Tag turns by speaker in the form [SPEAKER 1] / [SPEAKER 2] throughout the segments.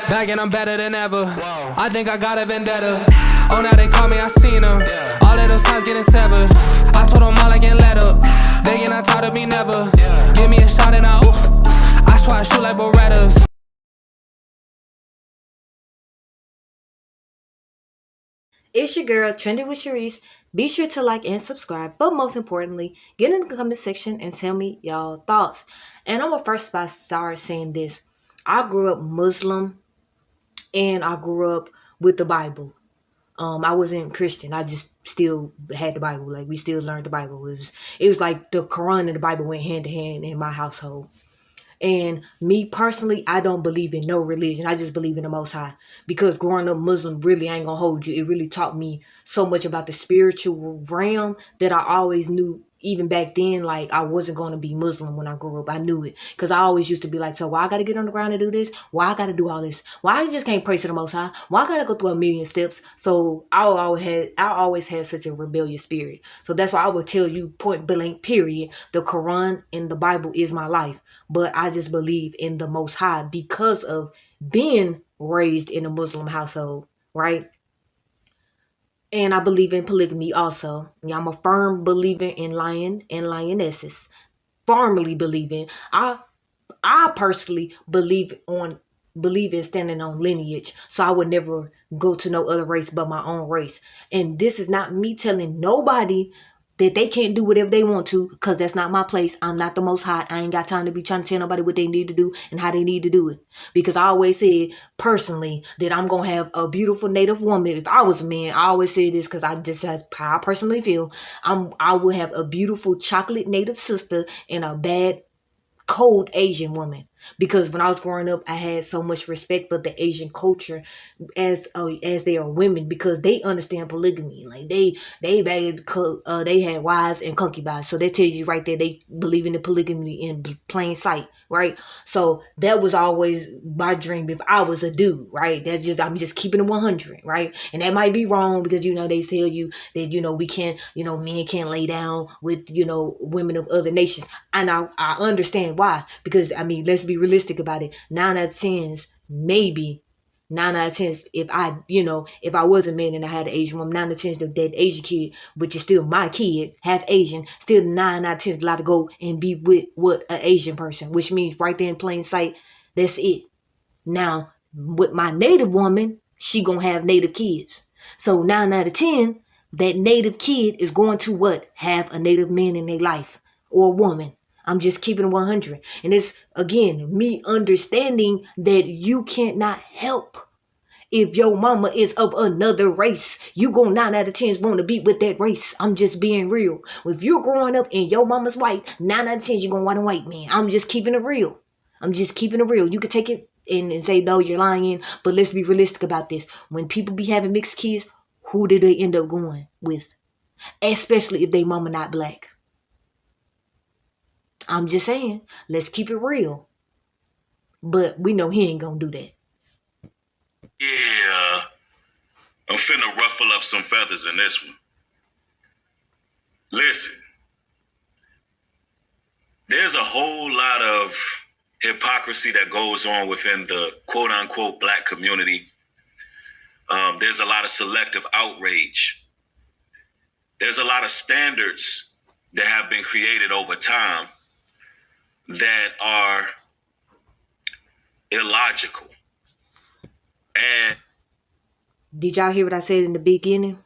[SPEAKER 1] Back and I'm better than ever. I think I got a vendetta. Oh, now they call me, I seen them. All of those times getting severed. I told them all I can let up. Begging, I taught me never. Give me a shot and I swear I shoot like Berettas.
[SPEAKER 2] It's your girl, Trending with Sharice. Be sure to like and subscribe, but most importantly, get in the comment section and tell me y'all thoughts. And I'm gonna first start saying this. I grew up Muslim and I grew up with the Bible. I wasn't Christian. I just still had the Bible. Like, we still learned the Bible. It was like the Quran and the Bible went hand to hand in my household. And me personally, I don't believe in no religion. I just believe in the Most High. Because growing up Muslim, really, I ain't gonna hold you. It really taught me so much about the spiritual realm that I always knew, even back then, like, I wasn't gonna be Muslim when I grew up. I knew it. Because I always used to be like, so why I gotta get on the ground and do this? Why I gotta do all this? Why I just can't pray to the Most High? Why I gotta go through a million steps? So I always had such a rebellious spirit. So that's why I would tell you, point blank, period, the Quran and the Bible is my life. But I just believe in the Most High because of being raised in a Muslim household, right? And I believe in polygamy also. I'm a firm believer in lion and lionesses. Firmly believing. I personally believe in standing on lineage. So I would never go to no other race but my own race. And this is not me telling nobody that they can't do whatever they want to, because that's not my place. I'm not the Most High. I ain't got time to be trying to tell nobody what they need to do and how they need to do it. Because I always said personally that I'm going to have a beautiful native woman. If I was a man, I always say this because that's how I personally feel. I will have a beautiful chocolate native sister and a bad cold Asian woman. Because when I was growing up, I had so much respect for the Asian culture as they are women, because they understand polygamy. Like they had wives and concubines. So that tells you right there they believe in the polygamy in plain sight, right? So that was always my dream if I was a dude, right? I'm just keeping it 100, right? And that might be wrong because they tell you that we can't, men can't lay down with women of other nations. And I understand why, because let's be realistic about it. 9 out of 10, maybe 9 out of 10, if I was a man and I had an Asian woman, 9 out of 10, that Asian kid, which is still my kid, half Asian, still 9 out of 10 allowed to go and be with an Asian person, which means right there in plain sight, that's it. Now, with my native woman, she gonna have native kids. So 9 out of 10, that native kid is going to have a native man in their life, or a woman. I'm just keeping it 100. And it's, again, me understanding that you cannot help if your mama is of another race. You go 9 out of 10 want to be with that race. I'm just being real. If you're growing up and your mama's white, 9 out of 10 you're going to want a white man. I'm just keeping it real. You could take it and say, no, you're lying. But let's be realistic about this. When people be having mixed kids, who do they end up going with? Especially if they mama not black. I'm just saying, let's keep it real. But we know he ain't gonna do that.
[SPEAKER 3] Yeah, I'm finna ruffle up some feathers in this one. Listen, there's a whole lot of hypocrisy that goes on within the quote-unquote black community. There's a lot of selective outrage. There's a lot of standards that have been created over time that are illogical. And
[SPEAKER 2] did y'all hear what I said in the beginning?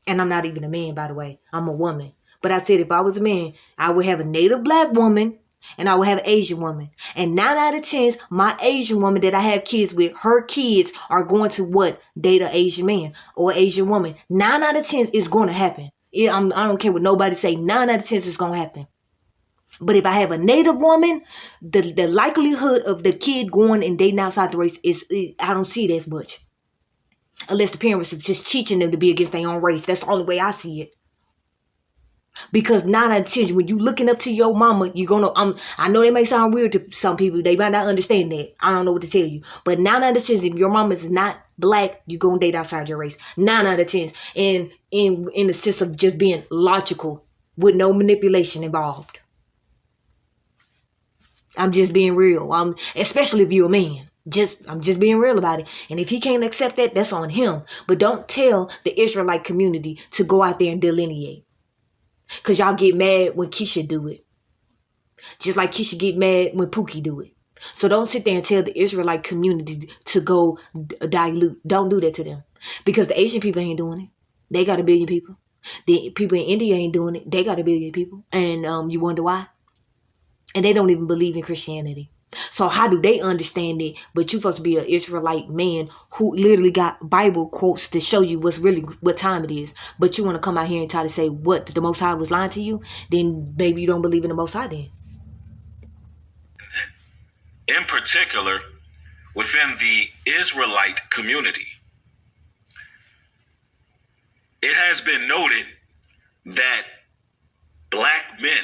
[SPEAKER 2] And I'm not even a man, by the way. I'm a woman. But I said if I was a man, I would have a native black woman and I would have an Asian woman. And 9 out of 10, my Asian woman that I have kids with, her kids are going to date an Asian man or Asian woman. 9 out of 10 is going to happen. I don't care what nobody say. 9 out of 10 is going to happen. But if I have a native woman, the likelihood of the kid going and dating outside the race I don't see it as much. Unless the parents are just teaching them to be against their own race. That's the only way I see it. Because 9 out of 10, when you looking up to your mama, you're gonna I know it may sound weird to some people. They might not understand that. I don't know what to tell you. But 9 out of 10, if your mama is not black, you're gonna date outside your race. 9 out of 10. And in the sense of just being logical with no manipulation involved. I'm just being real. Especially if you're a man. I'm just being real about it. And if he can't accept that, that's on him. But don't tell the Israelite community to go out there and delineate. Because y'all get mad when Keisha do it. Just like Keisha get mad when Pookie do it. So don't sit there and tell the Israelite community to go dilute. Don't do that to them. Because the Asian people ain't doing it. They got 1 billion people. The people in India ain't doing it. They got 1 billion people. And you wonder why? And they don't even believe in Christianity. So how do they understand it? But you're supposed to be an Israelite man who literally got Bible quotes to show you what time it is. But you want to come out here and try to say what the Most High was lying to you? Then maybe you don't believe in the Most High then.
[SPEAKER 3] In particular, within the Israelite community, it has been noted that black men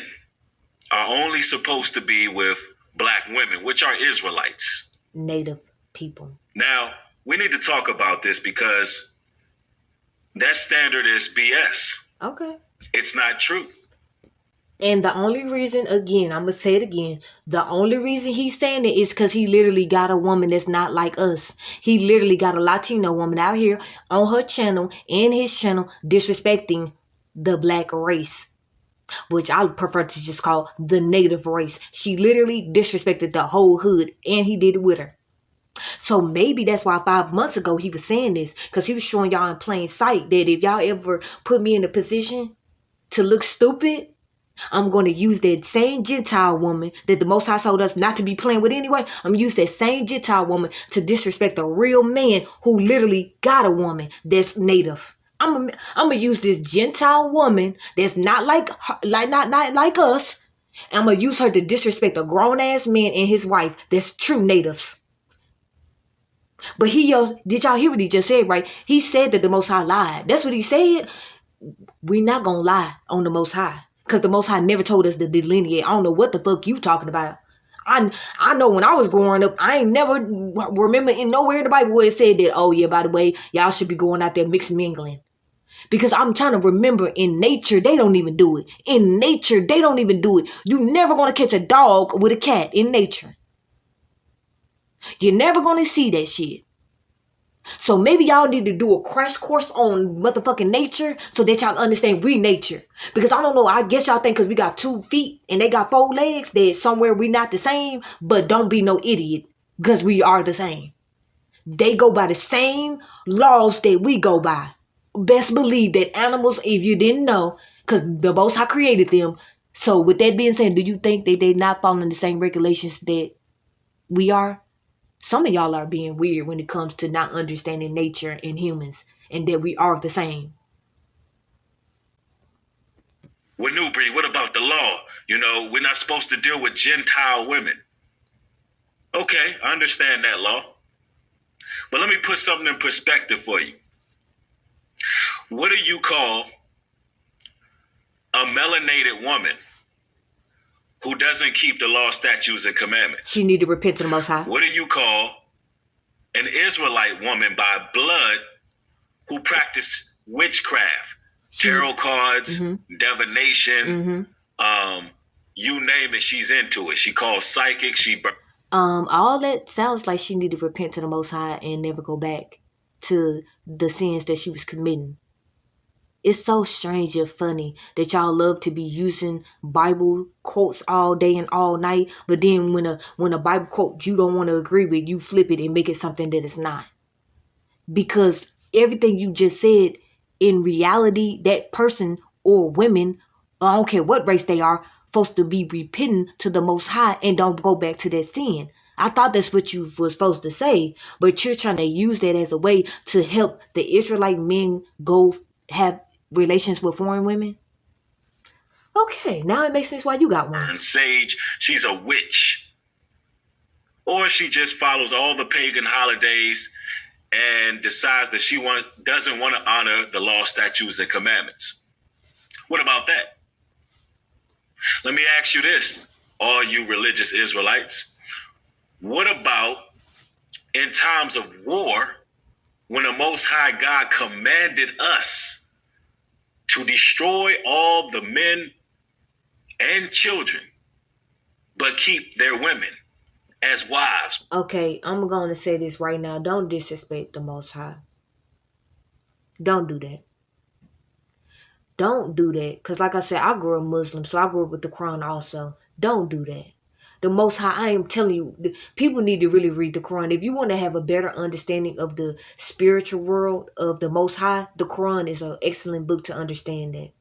[SPEAKER 3] are only supposed to be with black women, which are Israelites.
[SPEAKER 2] Native people.
[SPEAKER 3] Now, we need to talk about this because that standard is BS.
[SPEAKER 2] Okay.
[SPEAKER 3] It's not true.
[SPEAKER 2] And the only reason, again, I'm going to say it again, the only reason he's saying it is because he literally got a woman that's not like us. He literally got a Latino woman out here on her channel, in his channel, disrespecting the black race, which I prefer to just call the native race. She literally disrespected the whole hood, and he did it with her. So maybe that's why 5 months ago he was saying this, because he was showing y'all in plain sight that if y'all ever put me in a position to look stupid, I'm going to use that same Gentile woman that the Most High told us not to be playing with anyway. I'm going to use that same Gentile woman to disrespect a real man who literally got a woman that's native. I'm gonna use this Gentile woman that's not like her, not like us. And I'm gonna use her to disrespect a grown ass man and his wife that's true natives. But did y'all hear what he just said, right? He said that the Most High lied. That's what he said. We not gonna lie on the Most High, because the Most High never told us to delineate. I don't know what the fuck you talking about. I know when I was growing up, I ain't never remember in nowhere in the Bible where it said that, oh yeah, by the way, y'all should be going out there mixed mingling. Because I'm trying to remember, in nature, they don't even do it. In nature, they don't even do it. You never going to catch a dog with a cat in nature. You're never going to see that shit. So maybe y'all need to do a crash course on motherfucking nature so that y'all understand we nature. Because I don't know, I guess y'all think because we got 2 feet and they got 4 legs that somewhere we not the same. But don't be no idiot, because we are the same. They go by the same laws that we go by. Best believe that animals, if you didn't know, because the Most High created them. So with that being said, do you think that they not following the same regulations that we are? Some of y'all are being weird when it comes to not understanding nature and humans, and that we are the same.
[SPEAKER 3] Well, Newbie, what about the law? You know, we're not supposed to deal with Gentile women. Okay, I understand that law. But let me put something in perspective for you. What do you call a melanated woman who doesn't keep the law, statutes, and commandments?
[SPEAKER 2] She need to repent to the Most High.
[SPEAKER 3] What do you call an Israelite woman by blood who practice witchcraft, tarot cards, divination, you name it, she's into it. She calls psychic.
[SPEAKER 2] All that sounds like she need to repent to the Most High and never go back to the sins that she was committing. It's so strange and funny that y'all love to be using Bible quotes all day and all night, but then when a Bible quote you don't want to agree with, you flip it and make it something that it's not. Because everything you just said, in reality, that person or women, I don't care what race they are, supposed to be repenting to the Most High and don't go back to that sin. I thought that's what you were supposed to say, but you're trying to use that as a way to help the Israelite men go have relations with foreign women. Okay, now it makes sense why you got one.
[SPEAKER 3] And Sage, she's a witch. Or she just follows all the pagan holidays and decides that she doesn't want to honor the law, statutes, and commandments. What about that? Let me ask you this, all you religious Israelites. What about in times of war, when the Most High God commanded us to destroy all the men and children, but keep their women as wives.
[SPEAKER 2] Okay, I'm going to say this right now. Don't disrespect the Most High. Don't do that. Don't do that. Because like I said, I grew up Muslim, so I grew up with the Quran also. Don't do that. The Most High, I am telling you, people need to really read the Quran. If you want to have a better understanding of the spiritual world of the Most High, the Quran is an excellent book to understand that.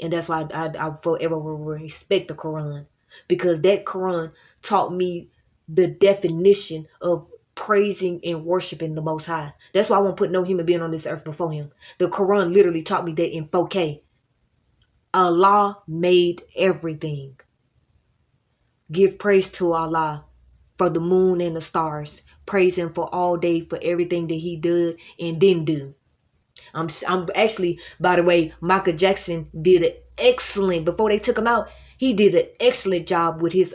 [SPEAKER 2] And that's why I forever will respect the Quran. Because that Quran taught me the definition of praising and worshiping the Most High. That's why I won't put no human being on this earth before him. The Quran literally taught me that in 4K. Allah made everything. Give praise to Allah for the moon and the stars. Praise him for all day for everything that he did and didn't do. I'm actually, by the way, Michael Jackson did an excellent, before they took him out, he did an excellent job with his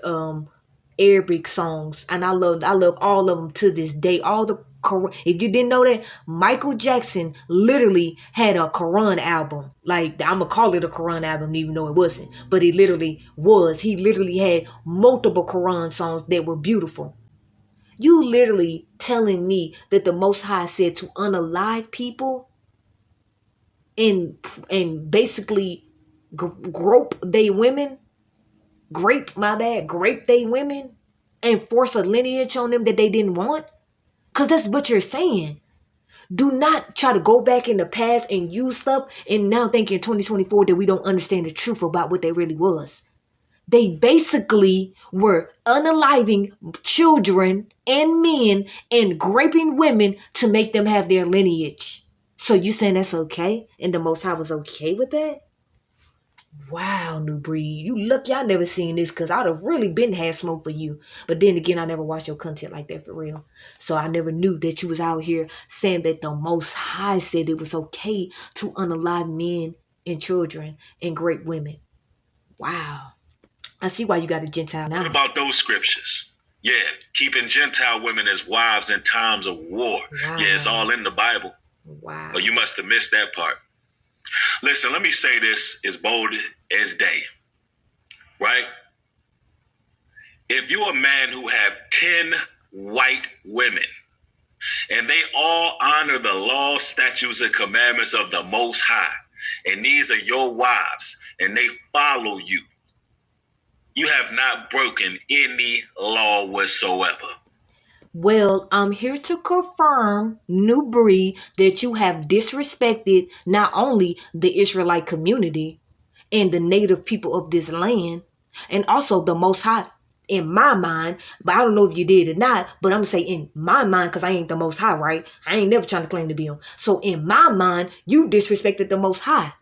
[SPEAKER 2] Arabic songs, and I love all of them to this day. All the Quran, if you didn't know that, Michael Jackson literally had a Quran album. Like, I'm gonna call it a Quran album even though it wasn't, but it literally was. He literally had multiple Quran songs that were beautiful. You literally telling me that the Most High said to unalive people and basically grape they women and force a lineage on them that they didn't want? Because that's what you're saying. Do not try to go back in the past and use stuff and now think in 2024 that we don't understand the truth about what they really was. They basically were unaliving children and men and graping women to make them have their lineage. So you saying that's okay? And the Most High was okay with that? Wow, New Breed. You lucky I never seen this, because I'd have really been had smoke for you. But then again, I never watched your content like that for real. So I never knew that you was out here saying that the Most High said it was okay to unalive men and children and great women. Wow. I see why you got a Gentile now.
[SPEAKER 3] What about those scriptures? Yeah, keeping Gentile women as wives in times of war.
[SPEAKER 2] Wow.
[SPEAKER 3] Yeah, it's all in the Bible.
[SPEAKER 2] Wow.
[SPEAKER 3] But you must have missed that part. Listen, let me say this as bold as day, right? If you're a man who have 10 white women and they all honor the law, statutes, and commandments of the Most High, and these are your wives and they follow you, you have not broken any law whatsoever.
[SPEAKER 2] Well, I'm here to confirm, New Breed, that you have disrespected not only the Israelite community and the native people of this land, and also the Most High, in my mind. But I don't know if you did or not, but I'm going to say in my mind, because I ain't the Most High, right? I ain't never trying to claim to be him. So in my mind, you disrespected the Most High.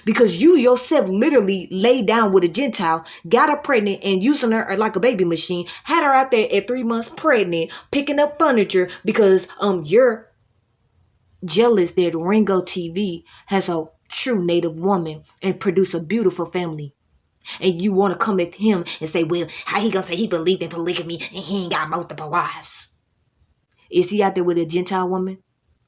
[SPEAKER 2] Because you yourself literally laid down with a Gentile, got her pregnant and using her like a baby machine, had her out there at 3 months pregnant, picking up furniture because you're jealous that Ringo TV has a true native woman and produce a beautiful family. And you want to come at him and say, well, how he gonna say he believed in polygamy and he ain't got multiple wives? Is he out there with a Gentile woman?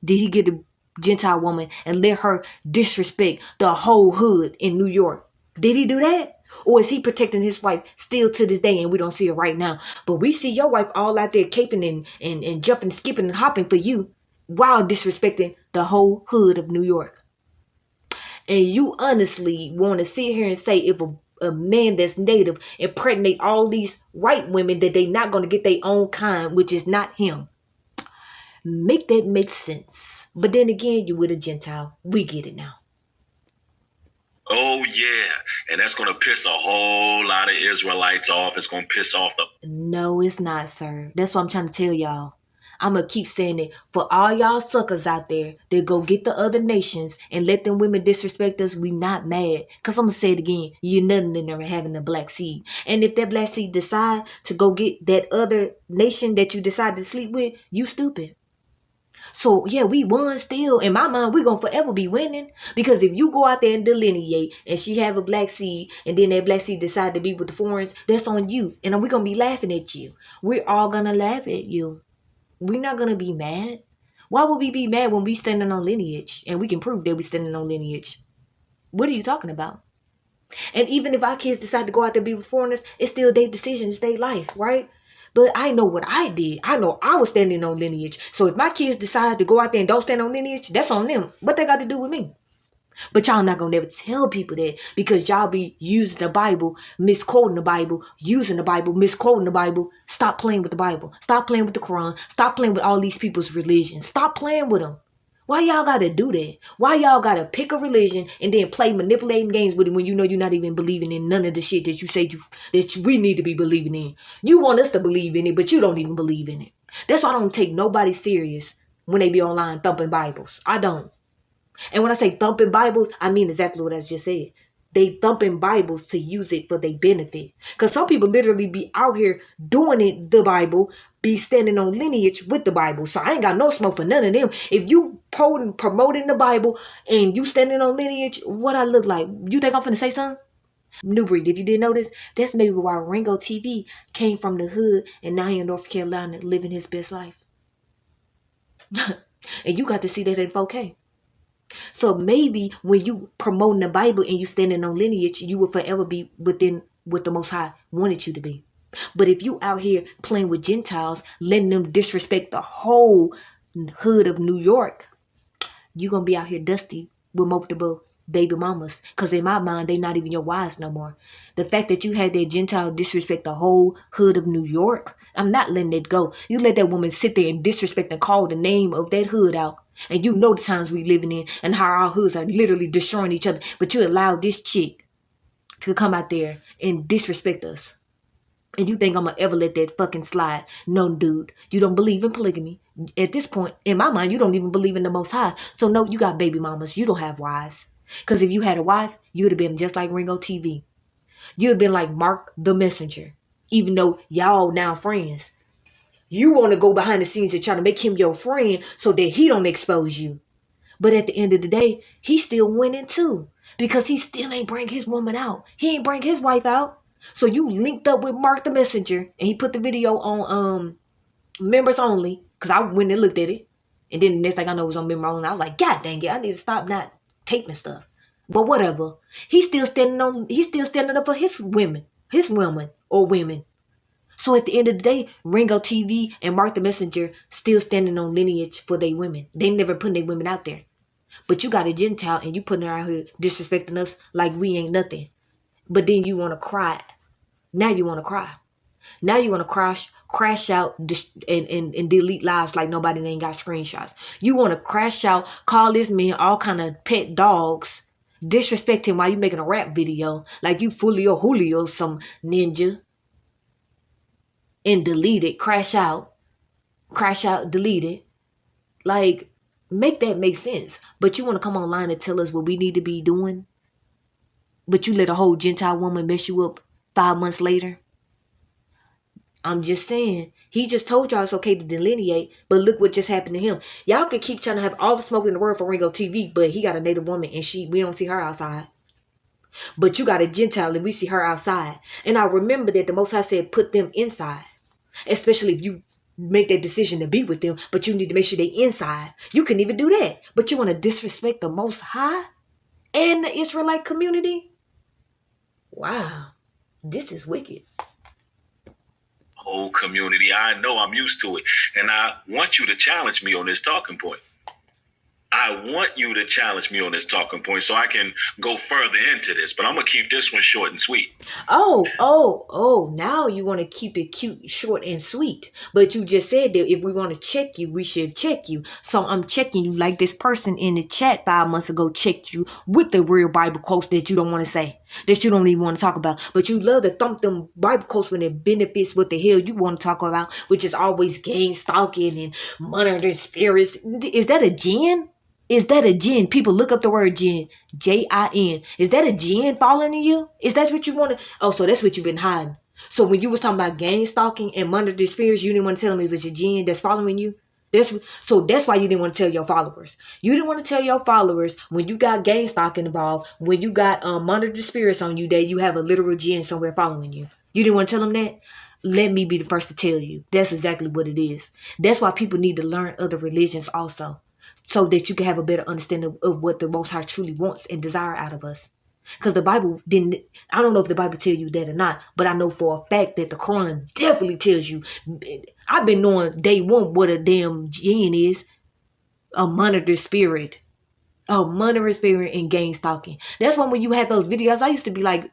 [SPEAKER 2] Did he get the Gentile woman and let her disrespect the whole hood in New York? Did he do that? Or is he protecting his wife still to this day and we don't see her right now? But we see your wife all out there caping and jumping, skipping and hopping for you while disrespecting the whole hood of New York. And you honestly want to sit here and say if a man that's native impregnate all these white women that they not going to get their own kind, which is not him. Make that make sense. But then again, you with a Gentile. We get it now.
[SPEAKER 3] Oh, yeah. And that's going to piss a whole lot of Israelites off. It's going to piss off the...
[SPEAKER 2] No, it's not, sir. That's what I'm trying to tell y'all. I'm going to keep saying it. For all y'all suckers out there that go get the other nations and let them women disrespect us, we not mad. Because I'm going to say it again. You're nothing in there having a black seed. And if that black seed decide to go get that other nation that you decide to sleep with, you stupid. So, yeah, we won still. In my mind, we're going to forever be winning. Because if you go out there and delineate and she have a black seed and then that black seed decide to be with the foreigners, that's on you. And we're going to be laughing at you. We're all going to laugh at you. We're not going to be mad. Why would we be mad when we standing on lineage and we can prove that we standing on lineage? What are you talking about? And even if our kids decide to go out there and be with foreigners, it's still their decision. It's their life, right? But I know what I did. I know I was standing on lineage. So if my kids decide to go out there and don't stand on lineage, that's on them. What they got to do with me? But y'all not gonna never tell people that because y'all be using the Bible, misquoting the Bible, using the Bible, misquoting the Bible. Stop playing with the Bible. Stop playing with the Quran. Stop playing with all these people's religions. Stop playing with them. Why y'all gotta do that? Why y'all gotta pick a religion and then play manipulating games with it when you know you're not even believing in none of the shit that you say that we need to be believing in? You want us to believe in it, but you don't even believe in it. That's why I don't take nobody serious when they be online thumping Bibles. I don't. And when I say thumping Bibles, I mean exactly what I just said. They thumping Bibles to use it for their benefit. Because some people literally be out here doing it, the Bible, be standing on lineage with the Bible. So I ain't got no smoke for none of them. If you promoting the Bible and you standing on lineage, what I look like? You think I'm finna say something? New Breed, if you didn't know this, that's maybe why Ringo TV came from the hood and now he in North Carolina living his best life. And you got to see that in 4K. So maybe when you promoting the Bible and you standing on lineage, you will forever be within what the Most High wanted you to be. But if you out here playing with Gentiles, letting them disrespect the whole hood of New York, you going to be out here dusty with multiple baby mamas. Because in my mind, they not even your wives no more. The fact that you had that Gentile disrespect the whole hood of New York, I'm not letting it go. You let that woman sit there and disrespect and call the name of that hood out. And you know the times we living in and how our hoods are literally destroying each other. But you allow this chick to come out there and disrespect us. And you think I'm going to ever let that fucking slide? No, dude. You don't believe in polygamy. At this point, in my mind, you don't even believe in the Most High. So no, you got baby mamas. You don't have wives. Because if you had a wife, you would have been just like Ringo TV. You would have been like Mark the Messenger. Even though y'all now friends. You want to go behind the scenes and try to make him your friend so that he don't expose you. But at the end of the day, he's still winning too. Because he still ain't bring his woman out. He ain't bring his wife out. So you linked up with Mark the Messenger and he put the video on members only. Because I went and looked at it. And then the next thing I know it was on members only. I was like, God dang it, I need to stop not taping stuff. But whatever. He's still standing up for his women or women. So at the end of the day, Ringo TV and Mark the Messenger still standing on lineage for their women. They never putting their women out there. But you got a Gentile and you putting her out here disrespecting us like we ain't nothing. But then you want to cry. Now you want to cry. Now you want to crash out and delete lives like nobody ain't got screenshots. You want to crash out, call this man all kind of pet dogs, disrespect him while you making a rap video like you Julio, some ninja. And delete it, crash out, delete it. Like, make that make sense. But you want to come online and tell us what we need to be doing? But you let a whole Gentile woman mess you up 5 months later? I'm just saying. He just told y'all it's okay to delineate, but look what just happened to him. Y'all can keep trying to have all the smoke in the world for Ringo TV, but he got a native woman and we don't see her outside. But you got a Gentile and we see her outside. And I remember that the Most High said put them inside. Especially if you make that decision to be with them, but you need to make sure they inside. You couldn't even do that. But you want to disrespect the Most High and the Israelite community? Wow. This is wicked.
[SPEAKER 3] Whole community. I know, I'm used to it. And I want you to challenge me on this talking point. I want you to challenge me on this talking point so I can go further into this. But I'm going to keep this one short and sweet.
[SPEAKER 2] Oh, now you want to keep it cute, short, and sweet. But you just said that if we want to check you, we should check you. So I'm checking you like this person in the chat 5 months ago checked you with the real Bible quotes that you don't want to say, that you don't even want to talk about. But you love to thump them Bible quotes when it benefits what the hell you want to talk about, which is always gang stalking and monitoring spirits. Is that a jinn? Is that a jinn? People look up the word jinn. J-I-N. Is that a jinn following you? Is that what you want to? Oh, so that's what you've been hiding. So when you was talking about gang stalking and monitoring spirits, you didn't want to tell me if it's a jinn that's following you? So that's why you didn't want to tell your followers. You didn't want to tell your followers when you got gang stalking involved, when you got monitored spirits on you, that you have a literal jinn somewhere following you. You didn't want to tell them that? Let me be the first to tell you. That's exactly what it is. That's why people need to learn other religions also, so that you can have a better understanding of what the Most High truly wants and desire out of us. Because the Bible didn't, I don't know if the Bible tell you that or not, but I know for a fact that the Quran definitely tells you. I've been knowing day one what a damn jinn is. A monitored spirit. A monitored spirit and gang stalking. That's why when you had those videos, I used to be like,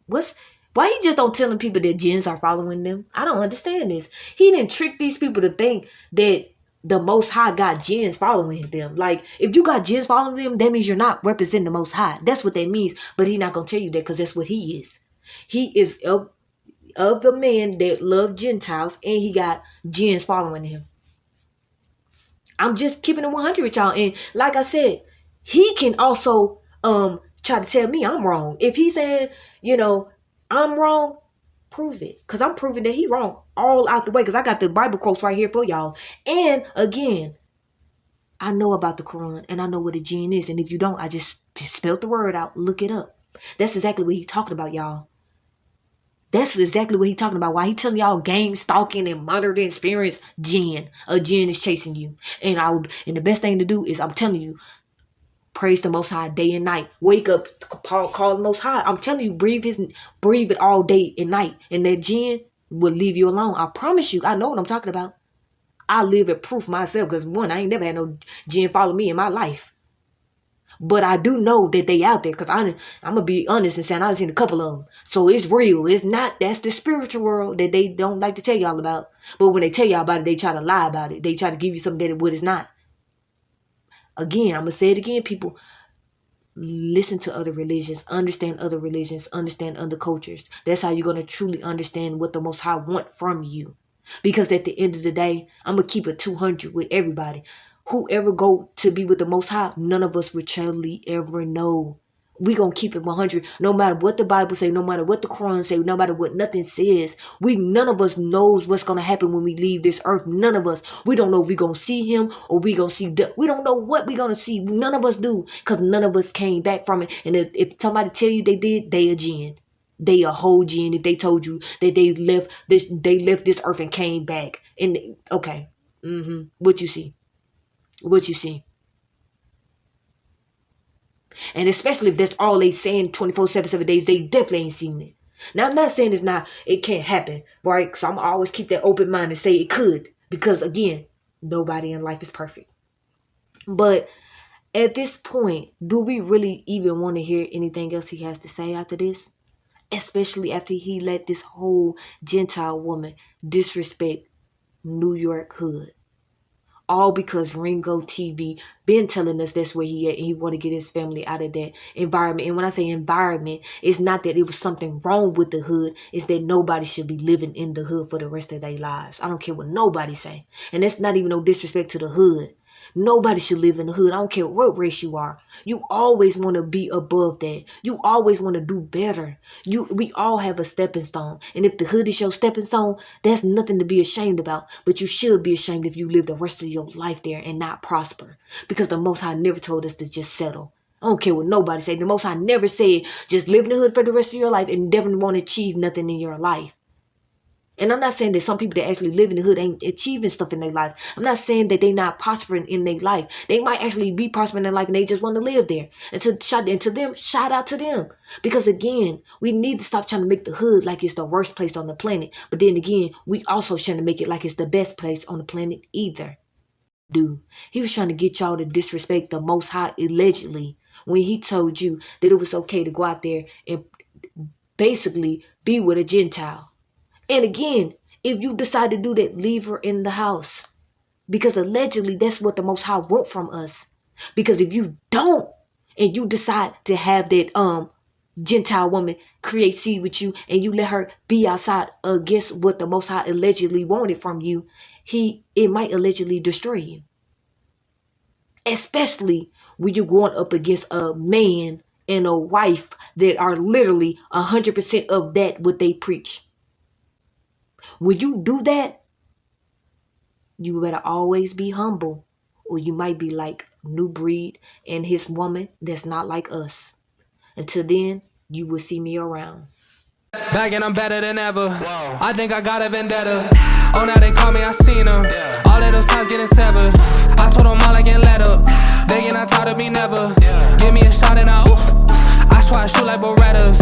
[SPEAKER 2] why he just don't telling people that jinns are following them? I don't understand this. He didn't trick these people to think that the Most High got jinns following them. Like, if you got jinns following them, that means you're not representing the Most High. That's what that means. But he not going to tell you that because that's what he is. He is of the man that love Gentiles, and he got jinns following him. I'm just keeping it 100 with y'all. And like I said, he can also try to tell me I'm wrong. If he's saying, I'm wrong, prove it. Because I'm proving that he wrong all out the way. Because I got the Bible quotes right here for y'all. And again, I know about the Quran and I know what a jinn is. And if you don't, I just spelled the word out. Look it up. That's exactly what he's talking about, y'all. That's exactly what he's talking about. Why he telling y'all gang stalking and monitoring experience, jinn. A jinn is chasing you. And the best thing to do is, I'm telling you, praise the Most High day and night. Wake up, call the Most High. I'm telling you, breathe it all day and night. And that jinn will leave you alone. I promise you, I know what I'm talking about. I live at proof myself because one, I ain't never had no jinn follow me in my life. But I do know that they out there because I'm going to be honest and saying I've seen a couple of them. So it's real. It's not, that's the spiritual world that they don't like to tell y'all about. But when they tell y'all about it, they try to lie about it. They try to give you something that what it's not. Again, I'm going to say it again, people. Listen to other religions. Understand other religions. Understand other cultures. That's how you're going to truly understand what the Most High want from you. Because at the end of the day, I'm going to keep it 200 with everybody. Whoever go to be with the Most High, none of us will truly ever know. We going to keep it 100. No matter what the Bible say, no matter what the Quran say, no matter what nothing says. None of us knows what's going to happen when we leave this earth. None of us. We don't know if we going to see him or we going to see death. We don't know what we going to see. None of us do. Because none of us came back from it. And if somebody tell you they did, they a jinn. They a whole jinn if they told you that they left this earth and came back. And okay. What you see? What you see? And especially if that's all they saying 24/7, 7 days, they definitely ain't seen it. Now, I'm not saying it can't happen, right? Because I'm always keep that open mind and say it could. Because again, nobody in life is perfect. But at this point, do we really even want to hear anything else he has to say after this? Especially after he let this whole Gentile woman disrespect New York hood. All because Ringo TV been telling us that's where he at. And he want to get his family out of that environment. And when I say environment, it's not that it was something wrong with the hood. It's that nobody should be living in the hood for the rest of their lives. I don't care what nobody say. And that's not even no disrespect to the hood. Nobody should live in the hood. I don't care what race you are. You always want to be above that. You always want to do better. We all have a stepping stone. And if the hood is your stepping stone, that's nothing to be ashamed about. But you should be ashamed if you live the rest of your life there and not prosper. Because the Most High never told us to just settle. I don't care what nobody say. The Most High never said just live in the hood for the rest of your life and never want to achieve nothing in your life. And I'm not saying that some people that actually live in the hood ain't achieving stuff in their life. I'm not saying that they not prospering in their life. They might actually be prospering in their life and they just want to live there. And to them, shout out to them. Because again, we need to stop trying to make the hood like it's the worst place on the planet. But then again, we also trying to make it like it's the best place on the planet either. Dude, he was trying to get y'all to disrespect the Most High allegedly when he told you that it was okay to go out there and basically be with a Gentile. And again, if you decide to do that, leave her in the house. Because allegedly, that's what the Most High want from us. Because if you don't, and you decide to have that Gentile woman create seed with you, and you let her be outside against what the Most High allegedly wanted from you, it might allegedly destroy you. Especially when you're going up against a man and a wife that are literally 100% of that what they preach. When you do that, you better always be humble, or you might be like New Breed and his woman that's not like us. Until then, you will see me around.
[SPEAKER 1] Back and I'm better than ever. I think I got a vendetta. Oh, now they call me, I seen them. All of those times getting severed. I told them all I can let up. Begging, I taught to be never. Give me a shot and I swear why I shoot like Berettas.